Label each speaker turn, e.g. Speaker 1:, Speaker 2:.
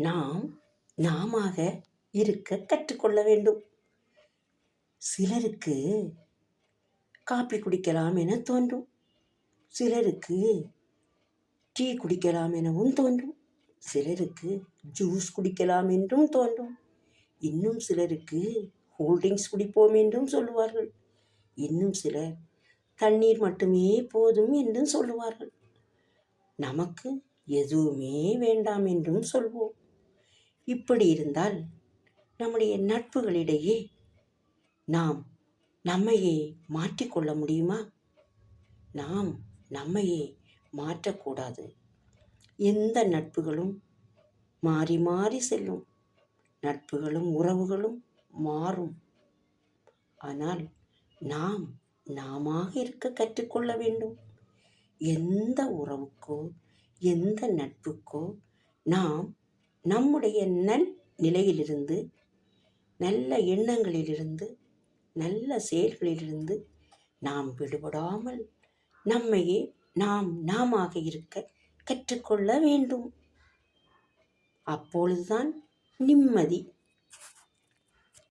Speaker 1: நாம் நாமாக இருக்க கற்றுக்கொள்ள வேண்டும். சிலருக்கு காப்பி குடிக்கலாம் என தோன்றும், சிலருக்கு டீ குடிக்கலாம் எனவும் தோன்றும், சிலருக்கு ஜூஸ் குடிக்கலாம் என்றும் தோன்றும், இன்னும் சிலருக்கு கூல்ட்ரிங்க்ஸ் குடிப்போம் என்றும் சொல்லுவார்கள், இன்னும் சிலர் தண்ணீர் மட்டுமே போதும் என்றும் சொல்லுவார்கள். நமக்கு எதுவுமே வேண்டாம் என்றும் சொல்வோம். இப்படி இருந்தால் நம்முடைய நட்புகளிடையே நாம் நம்மையே மாற்றிக்கொள்ள முடியுமா? நாம் நம்மையே மாற்றக்கூடாது. எந்த நட்புகளும் மாறி மாறி செல்லும், நட்புகளும் உறவுகளும் மாறும். ஆனால் நாம் நாமாக இருக்க கற்றுக்கொள்ள வேண்டும். எந்த உறவுக்கோ எந்த நட்புக்கோ நாம் நம்முடைய நிலையிலிருந்து, நல்ல எண்ணங்களிலிருந்து, நல்ல செயல்களிலிருந்து நாம் விடுபடாமல் நம்மையே நாமாக இருக்க கற்றுக்கொள்ள வேண்டும். அப்பொழுதுதான் நிம்மதி.